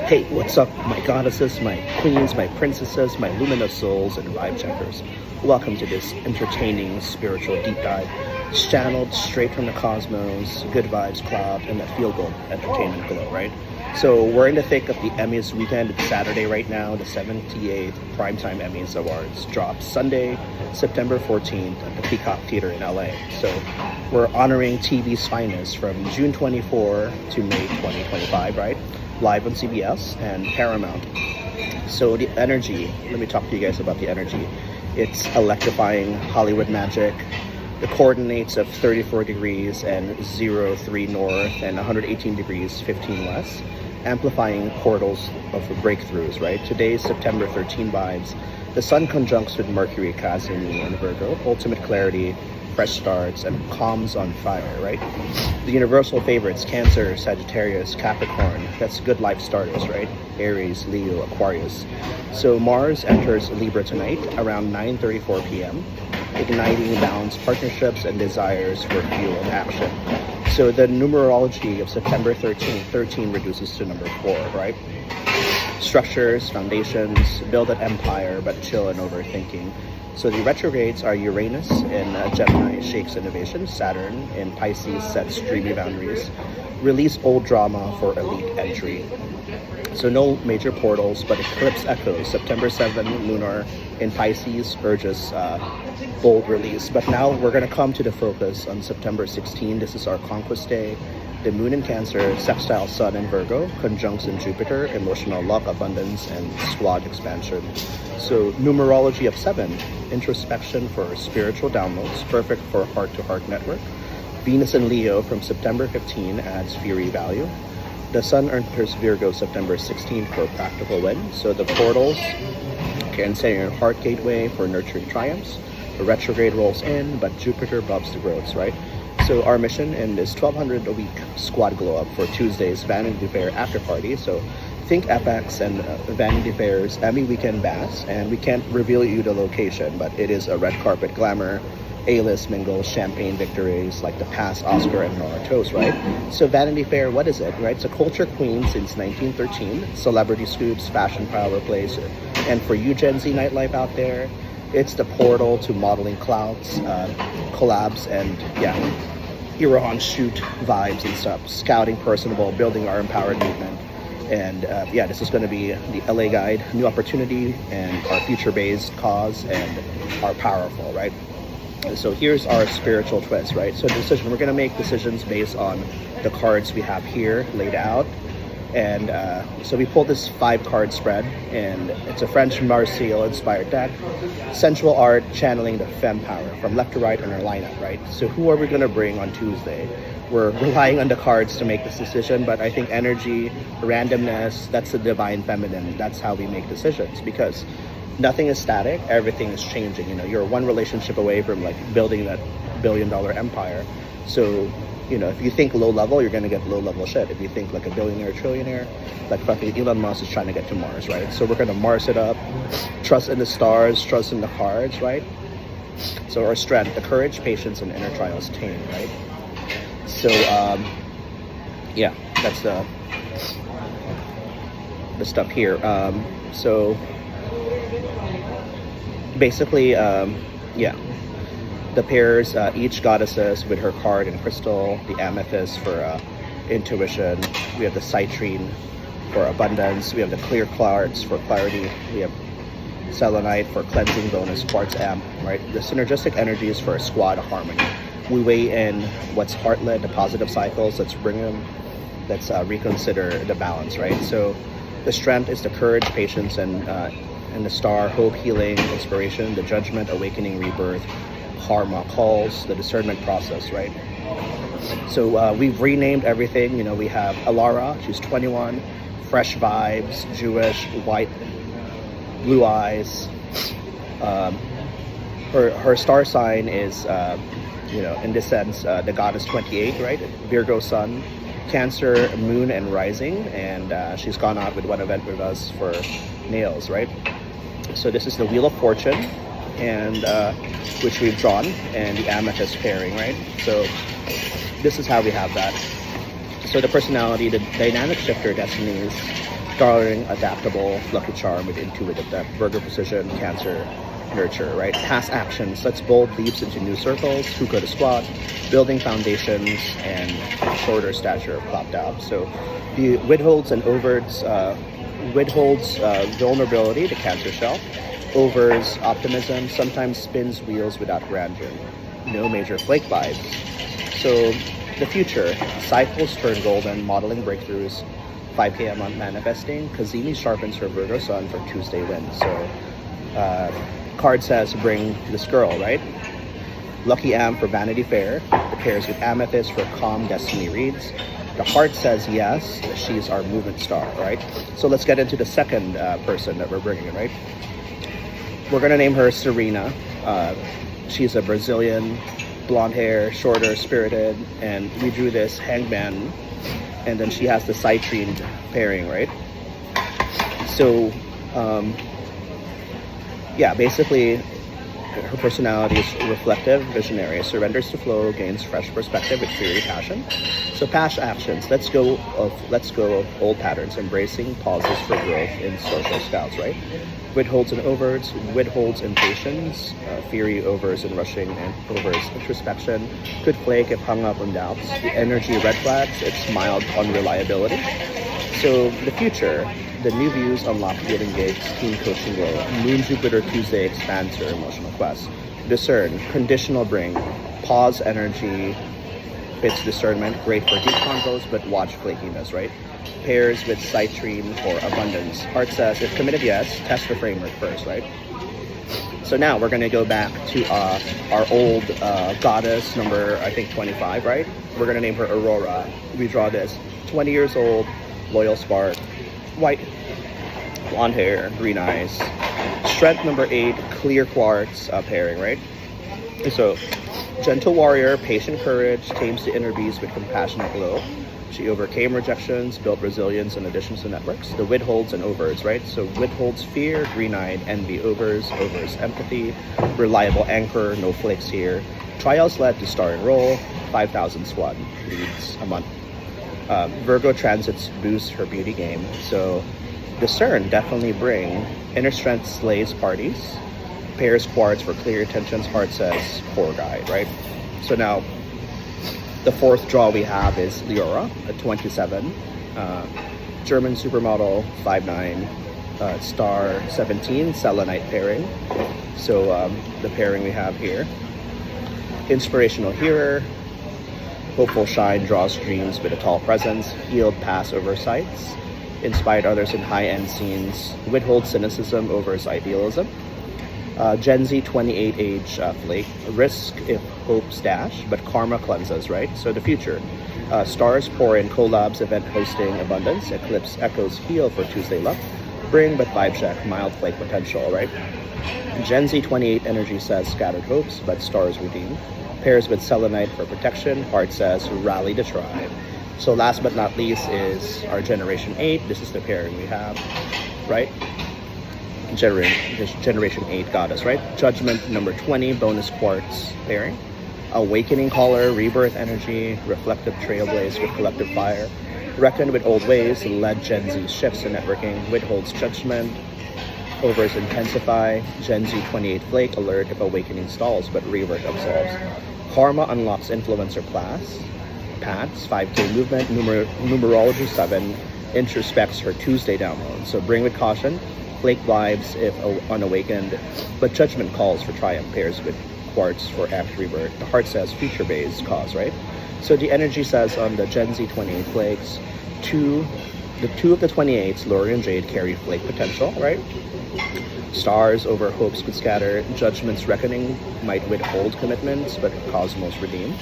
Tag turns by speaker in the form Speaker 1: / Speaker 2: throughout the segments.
Speaker 1: Hey, what's up, my goddesses, my queens, my princesses, my luminous souls, and vibe checkers? Welcome to this entertaining spiritual deep dive. It's channeled straight from the cosmos, good vibes cloud, and that feel-good entertainment glow, right? So we're in the thick of the Emmys weekend. It's Saturday right now. The 78th Primetime Emmys Awards drops Sunday, September 14th at the Peacock Theater in LA. So we're honoring TV's finest from June 24 to May 2025, right? Live on CBS and Paramount. So the energy, let me talk to you guys about the energy. It's electrifying Hollywood magic. The coordinates of 34 degrees and 03 north and 118 degrees 15 west, amplifying portals of breakthroughs, right? Today's September 13 vibes. The sun conjuncts with Mercury, Casimir, and Virgo. Ultimate clarity, fresh starts, and calms on fire, right? The universal favorites, Cancer, Sagittarius, Capricorn. That's good life starters, right? Aries, Leo, Aquarius. So Mars enters Libra tonight around 9:34 p.m., igniting balanced partnerships and desires for fuel and action. So the numerology of September 13 reduces to number 4, right? Structures, foundations, build an empire, but chill and overthinking. So the retrogrades are Uranus in Gemini, shakes innovation. Saturn in Pisces sets dreamy boundaries. Release old drama for elite entry. So no major portals, but eclipse echoes. September 7, lunar in Pisces urges bold release. But now we're going to come to the focus on September 16. This is our conquest day. The moon in Cancer, sextile sun in Virgo, conjuncts in Jupiter, emotional love, abundance, and squad expansion. So numerology of 7, introspection for spiritual downloads, perfect for heart-to-heart network. Venus in Leo from September 15 adds fury value. The sun enters Virgo September 16 for practical win. So the portals can say your heart gateway for nurturing triumphs. The retrograde rolls in, but Jupiter bumps the growths, right? So our mission in this 1200 a week squad glow up for Tuesday's Vanity Fair after party. So think FX and Vanity Fair's Emmy Weekend Bass, and we can't reveal you the location, but it is a red carpet glamour, A-list mingles, champagne victories like the past Oscar and Nora Toast, right? So Vanity Fair, what is it, right? It's a culture queen since 1913, celebrity scoops, fashion power plays, and for you Gen Z nightlife out there, it's the portal to modeling clouds, collabs, and yeah, era on shoot vibes and stuff, scouting personable, building our empowered movement. And yeah, this is going to be the LA Guide, new opportunity, and our future-based cause, and our powerful, right? So here's our spiritual twist, right? So decision, we're going to make decisions based on the cards we have here laid out. And so we pulled this 5-card spread, and it's a French Marseille inspired deck. Sensual art channeling the femme power from left to right in our lineup, right? So who are we going to bring on Tuesday? We're relying on the cards to make this decision, but I think energy, randomness, that's the divine feminine. That's how we make decisions, because nothing is static, everything is changing. You know, you're one relationship away from like building that billion-dollar empire. So, you know, if you think low level, you're gonna get low level shit. If you think like a billionaire, trillionaire, like fucking Elon Musk is trying to get to Mars, right? So we're gonna Mars it up, trust in the stars, trust in the cards, right? So our strength, the courage, patience, and inner trials tame, right? So yeah, that's the stuff here. So basically, yeah, the pairs, each goddesses with her card and crystal, the amethyst for intuition, we have the citrine for abundance, we have the clear cards for clarity, we have selenite for cleansing bonus, quartz amp, right? The synergistic energies for a squad harmony. We weigh in what's heart-led, the positive cycles, let's bring them, let's reconsider the balance, right? So the strength is the courage, patience, and the star, hope, healing, inspiration, the judgment, awakening, rebirth, karma, calls, the discernment process, right? So we've renamed everything. You know, we have Alara, she's 21, fresh vibes, Jewish, white, blue eyes. Her star sign is, you know, in this sense, the goddess 28, right? Virgo sun, Cancer, moon, and rising. And she's gone out with one event with us for nails, right? So this is the Wheel of Fortune, and which we've drawn, and the amethyst pairing, right? So this is how we have that. So the personality, the dynamic shifter destinies, Darling, adaptable, lucky charm with intuitive depth, Virgo precision, Cancer, nurture, right? Past actions, let's bold leaps into new circles, Kuko to squat, building foundations, and shorter stature plopped out. So the withholds and overts, withholds vulnerability, the Cancer shell, overs optimism, sometimes spins wheels without grandeur, no major flake vibes. So the future, cycles turn golden, modeling breakthroughs, 5K a month manifesting, Kazimi sharpens her Virgo sun for Tuesday wins. So card says bring this girl, right? Lucky Am for Vanity Fair, the pairs with Amethyst for calm destiny reads. The heart says yes, she's our movement star, right? So let's get into the second person that we're bringing, right? We're gonna name her Serena. She's a Brazilian, blonde hair, shorter, spirited, and we drew this hangman, and then she has the citrine pairing, right? So yeah, basically her personality is reflective, visionary, surrenders to flow, gains fresh perspective with fiery passion. So past actions, let's go of old patterns, embracing pauses for growth in social scouts, right? Withholds and overs, withholds and patience, fiery overs and rushing, and overs introspection, could flake if hung up on doubts. The energy red flags, it's mild unreliability. So the future, the new views unlock hidden gates, team coaching role. Moon Jupiter Tuesday expands your emotional quest. Discern, conditional bring, pause energy, fits discernment, great for deep convos, but watch flakiness, right? Pairs with citrine for abundance. Heart says, if committed yes, test the framework first, right? So now we're gonna go back to our old goddess number, I think 25, right? We're gonna name her Aurora. We draw this, 20 years old, loyal spark, white, blonde hair, green eyes. Strength number 8, clear quartz pairing, right? So, gentle warrior, patient courage, tames the inner beast with compassionate glow. She overcame rejections, built resilience in addition to networks. The withholds and overs, right? So withholds fear, green-eyed, envy, overs empathy, reliable anchor, no flakes here. Trials led to star and roll, 5,000 squad leads a month. Virgo transits boost her beauty game. So discern, definitely bring. Inner strength slays parties. Pairs quartz for clear intentions. Heart says poor guy, right? So now the fourth draw we have is Leora, a 27, German supermodel, 5'9", star 17, selenite pairing. So the pairing we have here. Inspirational hearer, hopeful shine, draws dreams with a tall presence, healed past oversights, inspired others in high-end scenes, withholds cynicism over his idealism. Gen Z 28 age flake, risk if hopes dash, but karma cleanses, right? So the future, stars pour in collabs, event hosting, abundance, eclipse echoes heal for Tuesday luck, bring but vibe check, mild flake potential, right? Gen Z 28 energy says scattered hopes, but stars redeem. Pairs with selenite for protection, heart says rally the tribe. So last but not least is our Generation 8. This is the pairing we have, right? Generation 8 goddess, right? Judgment number 20, bonus quartz pairing. Awakening caller, rebirth energy, reflective trailblaze with collective fire. Reckon with old ways, led Gen Z shifts in networking, withholds judgment, overs intensify. Gen Z 28 flake, alert if awakening stalls, but rebirth absolves. Karma unlocks influencer class. Paths, 5K movement, numerology 7, introspects her Tuesday download. So bring with caution, flake vibes if unawakened, but judgment calls for triumph. Pairs with quartz for act rebirth. The heart says future-based cause, right? So the energy says on the Gen Z 28 flakes, the two of the 28s, Lori and Jade, carry flake potential, right? Stars over hopes could scatter. Judgment's reckoning might withhold commitments, but cosmos redeem.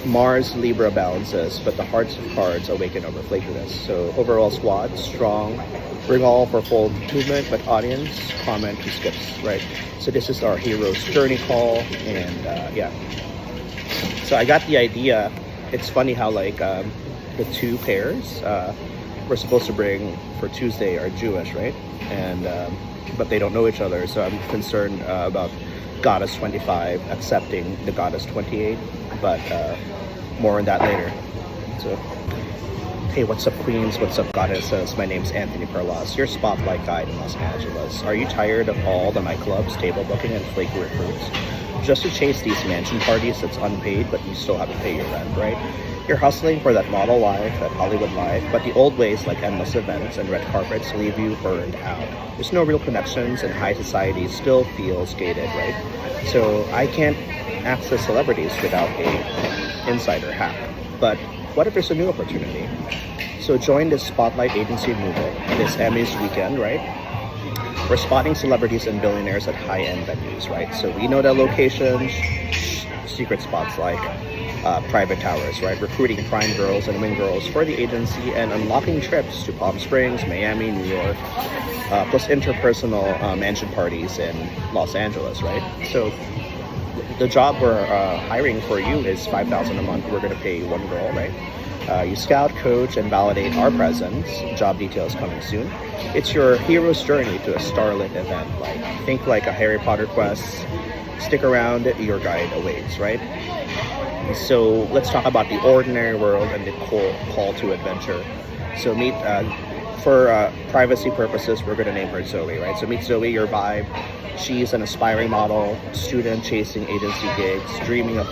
Speaker 1: Mars, Libra balances, but the hearts of cards awaken over flakiness. So overall squad, strong. Bring all for full movement, but audience, comment who skips, right? So this is our hero's journey call, and yeah. So I got the idea. It's funny how like the two pairs we're supposed to bring for Tuesday are Jewish, right? And but they don't know each other, so I'm concerned about Goddess 25 accepting the Goddess 28, but more on that later. So Hey, what's up, queens? What's up, goddesses? My name's Anthony Perlas, your spotlight guide in Los Angeles. Are you tired of all the nightclubs, table booking, and flaky recruits? Just to chase these mansion parties that's unpaid, but you still have to pay your rent, right? You're hustling for that model life, that Hollywood life, but the old ways like endless events and red carpets leave you burned out. There's no real connections, and high society still feels gated, right? So I can't access celebrities without a insider hack. But what if there's a new opportunity? So join this spotlight agency movement this Emmys weekend, right? We're spotting celebrities and billionaires at high-end venues, right? So we know the locations, secret spots like private towers, right? Recruiting prime girls and wing girls for the agency and unlocking trips to Palm Springs, Miami, New York, plus interpersonal mansion parties in Los Angeles, right? So the job we're hiring for you is $5,000 a month. We're going to pay one girl, right? You scout, coach, and validate our presence. Job details coming soon. It's your hero's journey to a starlit event. Think like a Harry Potter quest. Stick around, your guide awaits, right? So let's talk about the ordinary world and the call to adventure. So meet, for privacy purposes, we're going to name her Zoe, right? So meet Zoe, your vibe. She's an aspiring model, student chasing agency gigs, dreaming of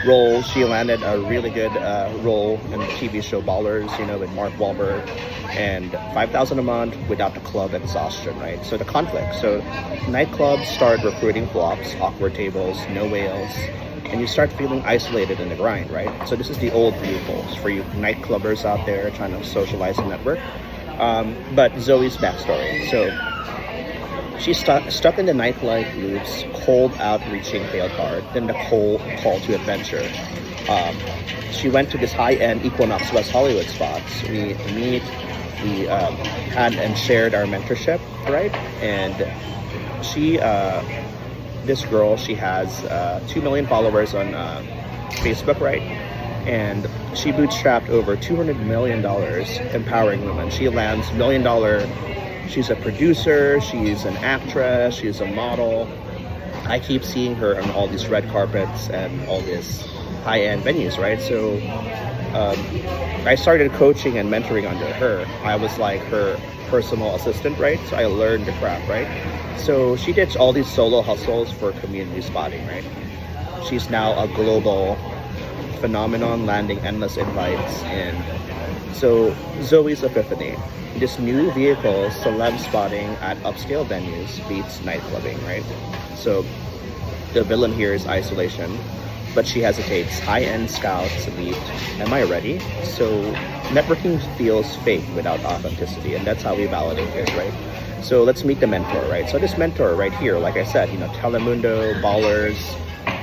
Speaker 1: roles. She landed a really good role in the TV show Ballers, with Mark Wahlberg, and $5,000 a month without the club exhaustion, right? So the conflict. So nightclubs start recruiting flops, awkward tables, no whales, and you start feeling isolated in the grind, right? So this is the old vehicles for you nightclubbers out there trying to socialize and network. But Zoe's backstory. So she's stuck in the nightlife loops, cold outreaching failed hard, then the call to adventure. She went to this high-end Equinox West Hollywood spots. We had and shared our mentorship, right? And she, this girl, she has 2 million followers on Facebook, right? And she bootstrapped over $200 million empowering women. She lands $1 million. She's a producer, she's an actress, she's a model. I keep seeing her on all these red carpets and all these high-end venues, right? So I started coaching and mentoring under her. I was like her personal assistant, right? So I learned the craft, right? So she did all these solo hustles for community spotting, right? She's now a global phenomenon, landing endless invites. And so Zoe's epiphany. This new vehicle, celeb spotting at upscale venues, beats nightclubbing, right? So the villain here is isolation, but she hesitates. High-end scouts lead. Am I ready? So networking feels fake without authenticity, and that's how we validate this, right? So let's meet the mentor, right? So this mentor right here, like I said, Telemundo, Ballers,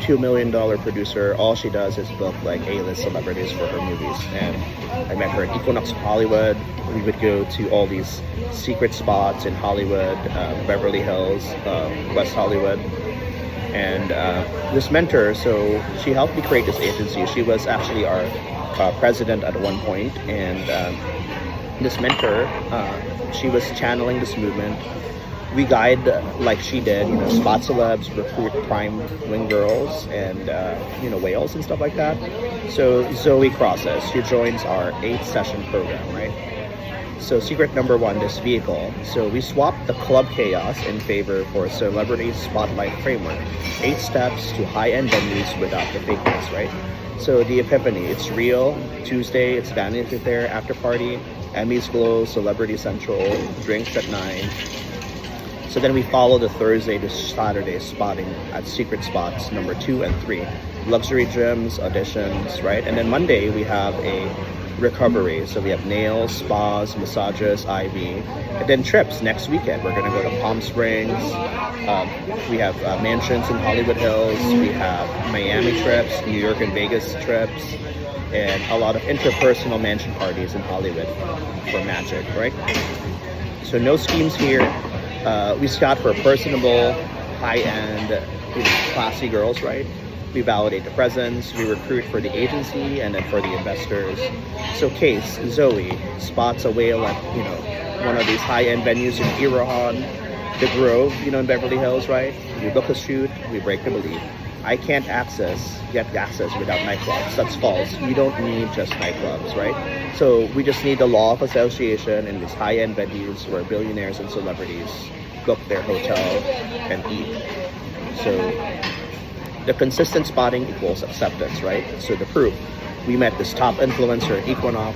Speaker 1: $2 million producer. All she does is book like A-list celebrities for her movies. And I met her at Equinox Hollywood. We would go to all these secret spots in Hollywood, Beverly Hills, West Hollywood. And this mentor, so she helped me create this agency. She was actually our president at one point. And this mentor, she was channeling this movement. We guide like she did, spot celebs, recruit prime wing girls, and whales and stuff like that. So Zoe crosses. She joins our 8-session program, right? So secret number 1, this vehicle. So we swapped the club chaos in favor for celebrity spotlight framework. 8 steps to high-end venues without the fakeness, right? So the epiphany, it's real. Tuesday, it's Vanity Fair after party. Emmys Glow, Celebrity Central, drinks at 9. So then we follow the Thursday to Saturday spotting at secret spots number 2 and 3. Luxury gyms, auditions, right? And then Monday we have a recovery. So we have nails, spas, massages, IV. And then trips next weekend. We're going to go to Palm Springs. We have mansions in Hollywood Hills. We have Miami trips, New York and Vegas trips, and a lot of interpersonal mansion parties in Hollywood for magic, right? So no schemes here. We scout for personable, high-end, classy girls, right? We validate the presence, we recruit for the agency, and then for the investors. So case, Zoe spots a whale at, one of these high-end venues in Irohan, The Grove, in Beverly Hills, right? We book a shoot, we break the belief. I can't get access without nightclubs. That's false. You don't need just nightclubs, right? So we just need the law of association in these high-end venues where billionaires and celebrities book their hotel and eat. So the consistent spotting equals acceptance, right? So the proof. We met this top influencer at Equinox.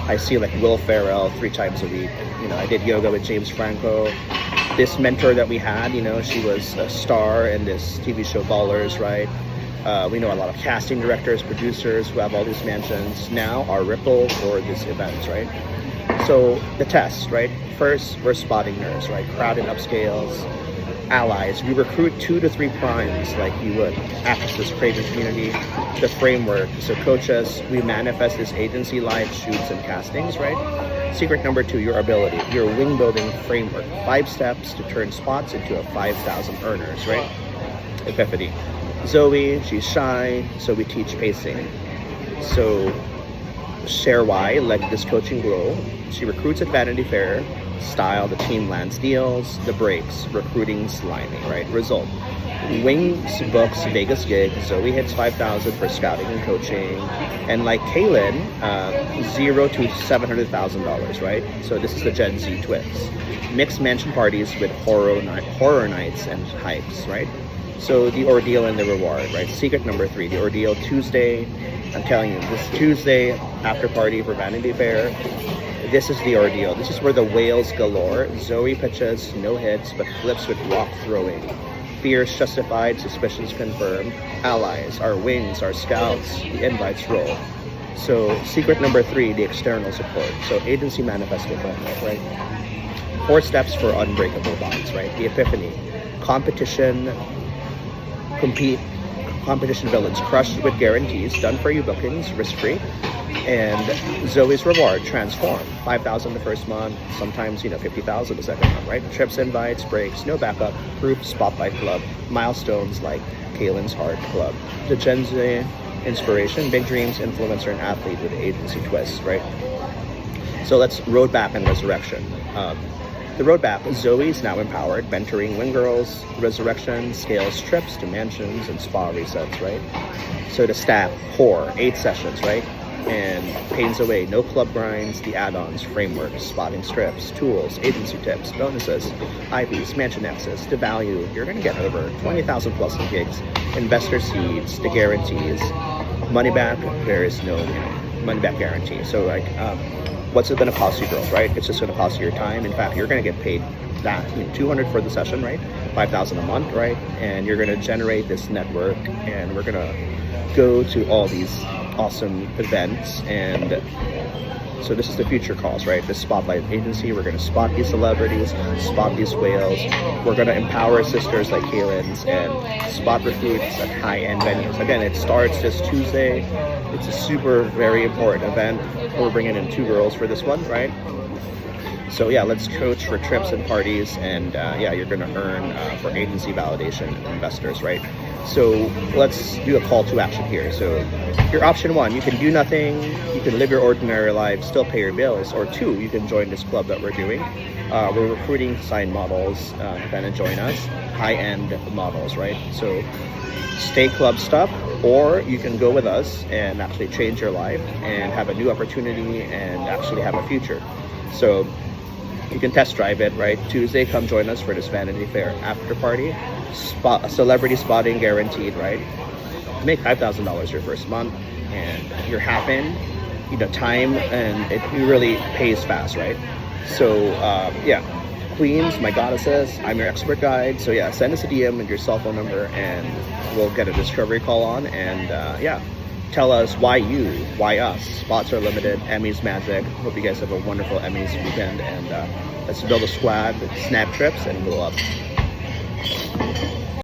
Speaker 1: I see like Will Ferrell 3 times a week. I did yoga with James Franco. This mentor that we had, she was a star in this TV show Ballers, right? We know a lot of casting directors, producers who have all these mansions now are ripple for these events, right? So the test, right? First, we're spotting nerds, right? Crowded upscales, allies. We recruit 2 to 3 primes like you would. Access this craving community, the framework. So coach us, we manifest this agency live shoots and castings, right? Secret number 2, your ability, your wing building framework. 5 steps to turn spots into a 5,000 earners, right? Epiphany. Zoe, she's shy, so we teach pacing. So share why led this coaching grow. She recruits at Vanity Fair. Style, the team lands deals. The breaks, recruiting slimy, right? Result. Wings books Vegas gig. Zoe hits 5,000 for scouting and coaching. And like Kaylin, $0 to $700,000, right? So this is the Gen Z twins. Mixed mansion parties with horror nights and hypes, right? So the ordeal and the reward, right? Secret number 3, the ordeal Tuesday. I'm telling you, this Tuesday after party for Vanity Fair. This is the ordeal. This is where the whales galore. Zoe pitches, no hits, but flips with rock throwing. Fears justified, suspicions confirmed. Allies, our wings, our scouts, the invites roll. So secret number 3, the external support. So agency manifesto framework, right? 4 steps for unbreakable bonds, right? The epiphany. Competition villains crushed with guarantees, done for you bookings, risk-free. And Zoe's reward, transform. 5,000 the first month, sometimes 50,000 the second month, right? Trips, invites, breaks, no backup, proof, spotlight club, milestones like Kaylin's Heart Club. The Gen Z inspiration, big dreams, influencer, and athlete with agency twists, right? So let's roadmap and resurrection. The roadmap, Zoe's now empowered, mentoring wing girls, resurrection, scales trips to mansions and spa resets, right? So the staff, core, 8 sessions, right? And pains away, no club grinds, the add-ons, framework, spotting strips, tools, agency tips, bonuses, IVs, mansion access, the value. You're going to get over 20,000 plus in gigs, investor seeds, the guarantees, money back. There is no money back guarantee. So like, what's it going to cost you, girls? Right? It's just going to cost you your time. In fact, you're going to get paid that $200 for the session, right? 5,000 a month, right? And you're going to generate this network, and we're going to go to all these awesome events. And so this is the future calls, right? The spotlight agency. We're going to spot these celebrities, spot these whales. We're going to empower sisters like Kaylin's and spot recruits at high-end venues. Again, it starts this Tuesday. It's a super very important event. We're bringing in 2 girls for this one, right? So yeah, let's coach for trips and parties, and you're going to earn for agency validation investors, right? So let's do a call to action here. So your option 1, you can do nothing, you can live your ordinary life, still pay your bills. Or 2, you can join this club that we're doing. We're recruiting signed models to kind of join us, high-end models, right? So stay club stuck, or you can go with us and actually change your life and have a new opportunity and actually have a future. So you can test drive it, right? Tuesday, come join us for this Vanity Fair after party. Celebrity spotting guaranteed, right? Make $5,000 your first month, and you're having, time, and it really pays fast, right? So, Queens, my goddesses, I'm your expert guide. So yeah, send us a DM with your cell phone number, and we'll get a discovery call on, and tell us why you, why us. Spots are limited. Emmys magic. Hope you guys have a wonderful Emmys weekend, and let's build a squad, snap trips, and go up.